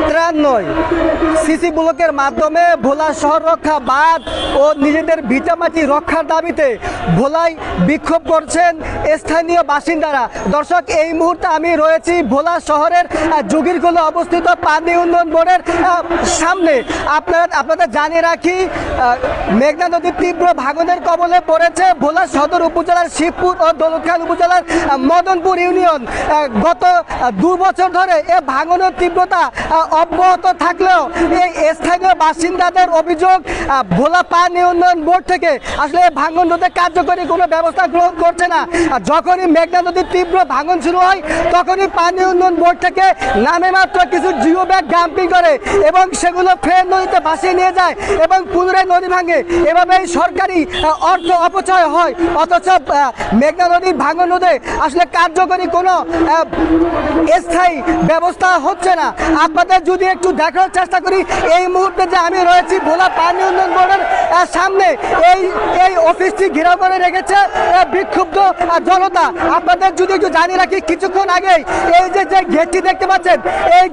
ত্রাণ নয়, সিসি ব্লকের মাধ্যমে ভোলা শহর রক্ষা বাঁধ ও নিজেদের ভিটামাটি রক্ষার দাবিতে ভোলায় বিক্ষোভ করছেন স্থানীয় বাসিন্দারা। দর্শক, এই মুহূর্তে আমি রয়েছি ভোলা শহরের যোগীরকুলে অবস্থিত পানি উন্নয়ন বোর্ডের সামনে। আপনাদের জানিয়ে রাখি, মেঘনা নদীর তীব্র ভাঙনের কবলে পড়েছে ভোলা সদর উপজেলার শিবপুর ও দৌলতখান উপজেলার মদনপুর ইউনিয়ন। গত 2 বছর ধরে এ ভাঙনের তীব্রতা অব্যাহত থাকলেও এই স্থানীয় বাসিন্দাদের অভিযোগ ভোলা পানি উন্নয়ন বোর্ড থেকে আসলে ভাঙন রোধে কার্যকরী কোনো ব্যবস্থা গ্রহণ করছে না। যখনই মেঘনা নদীর তীব্র ভাঙন শুরু হয় তখনই পানি উন্নয়ন বোর্ড থেকে নামে মাত্র কিছু জিও ব্যাগ ডাম্পিং করে এবং সেগুলো ফের নদীতে ভাসিয়ে নিয়ে যায় এবং পুনরায় নদী ভাঙে। এভাবেই সরকারি অর্থ অপচয় হয়, অথচ মেঘনা নদীর ভাঙন রোধে আসলে কার্যকরী কোনো স্থায়ী ব্যবস্থা হচ্ছে না। আপনাদের যদি একটু দেখার চেষ্টা করি, এই মুহূর্তে যে আমি রয়েছি ভোলা পানি উন্নয়ন বোর্ডের সামনে, এই অফিসটি ঘেরাও করে রেখেছে বিক্ষুব্ধ জনতা। আপনাদের যদি একটু জানিয়ে রাখি, কিছুক্ষণ আগে এই যে গেটটি দেখতে পাচ্ছেন, এই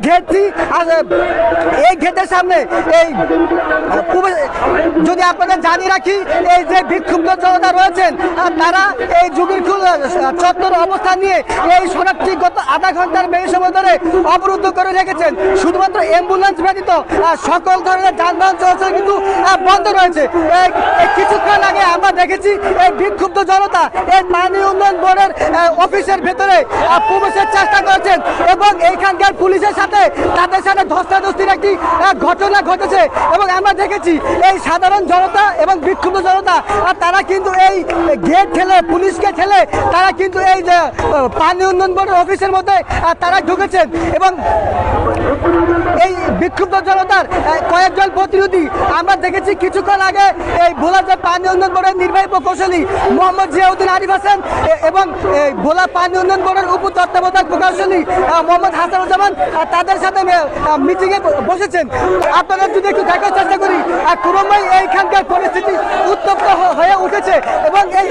গেটের সামনে যদি আপনাদের জানিয়ে রাখি, এই যে বিক্ষুব্ধ জনতা রয়েছেন তারা এই যোগীরকুল চত্বরে অবস্থান নিয়ে এই সড়কটি গত আধা ঘন্টার বেশি সময় ধরে অবরুদ্ধ করে রেখেছেন। শুধুমাত্র অ্যাম্বুলেন্স ব্যতীত সকল ধরনের যানবাহন চলাচল কিন্তু বন্ধ রয়েছে। কিছুক্ষণ আগে আমরা দেখেছি এই বিক্ষুব্ধ জনতা এই পানি উন্নয়ন বোর্ডের অফিসের ভেতরে প্রবেশের চেষ্টা করেছেন এবং এইখানকার পুলিশের সাথে তাদের সাথে ধস্তাধস্তির একটি ঘটনা ঘটেছে এবং আমরা দেখেছি এই সাধারণ জনতা এবং বিক্ষুব্ধ জনতা তারা কিন্তু এই গেট ঠেলে, পুলিশকে ঠেলে তারা কিন্তু এই যে পানি উন্নয়ন বোর্ডের অফিসের মধ্যে তারা ঢুকেছেন এবং এই বিক্ষুব্ধ জনতার কয়েকজন প্রতিনিধি আমরা দেখেছি কিছুক্ষণ আগে এই ভোলা যে পানি উন্নয়ন বোর্ডের নির্বাহী প্রকৌশলী মোহাম্মদ জিয়াউদ্দিন আরিফ হাসান এবং ভোলা পানি উন্নয়ন বোর্ডের উপ তত্ত্বাবধায়ক প্রকৌশলী মোহাম্মদ হাসানুজ্জামান তাদের সাথে মিটিংয়ে বসেছেন। আপনারা যদি একটু দেখার চেষ্টা করি, ক্রমেই এইখানকার পরিস্থিতি উত্তপ্ত হয়ে উঠেছে এবং এই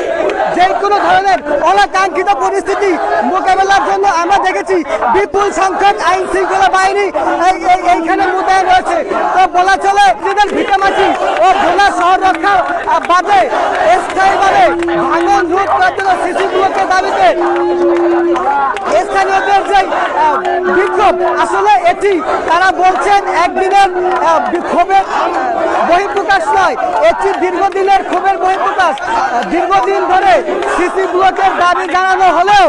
যে কোনো ধরনের অনাকাঙ্ক্ষিত পরিস্থিতি মোকাবেলার জন্য আমরা দেখেছি বিপুল সংখ্যক আইন শৃঙ্খলা বাহিনী এইখানে মোতায়েন রয়েছে। তো বলা চলে নিজেদের ভিটামাটি ও ভোলা শহর রক্ষা বাদে স্থায়ীভাবে ভাঙন রোধ করার জন্য সিসি ব্লকের দাবিতে স্থানীয়দের যে বিক্ষোভ, আসলে এটি তারা বলছেন একদিনের ক্ষোভের বহিঃপ্রকাশ নয়, এটি দীর্ঘদিনের ক্ষোভের বহিঃপ্রকাশ। দীর্ঘদিন ধরে সিসি ব্লকের দাবি জানানো হলেও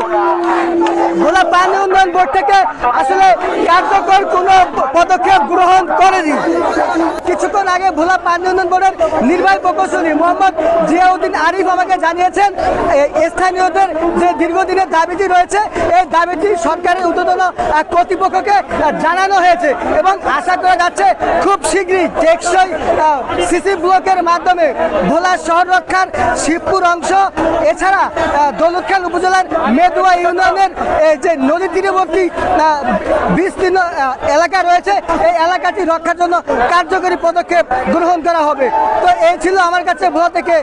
ভোলা পানি উন্নয়ন বোর্ড থেকে আসলে কার্যকর কোনো পদক্ষেপ গ্রহণ করেনি। কিছুক্ষণ আগে ভোলা পানি উন্নয়ন বোর্ডের নির্বাহী প্রকৌশলী মোহাম্মদ জিয়াউদ্দিন আরিফ আমাকে জানিয়েছেন স্থানীয়দের যে দীর্ঘদিনের দাবিটি রয়েছে এই দাবিটি সরকারের ঊর্ধ্বতন কর্তৃপক্ষকে জানানো হয়েছে এবং আশা করা যাচ্ছে খুব শীঘ্রই টেকসই সিসি ব্লকের মাধ্যমে ভোলা শহর রক্ষার শিবপুর অংশ এছাড়া দৌলতখান উপজেলার মেদুয়া ইউনিয়নের যে নদী তীরবর্তী বিস্তীর্ণ এলাকা রয়েছে এই এলাকাটি রক্ষার জন্য কার্যকরী পদক্ষেপ গ্রহণ করা হবে। তো এই ছিল আমার কাছে ভোলা থেকে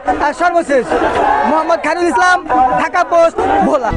সর্বশেষ। মোহাম্মদ খায়রুল ইসলাম, ঢাকা পোস্ট, ভোলা।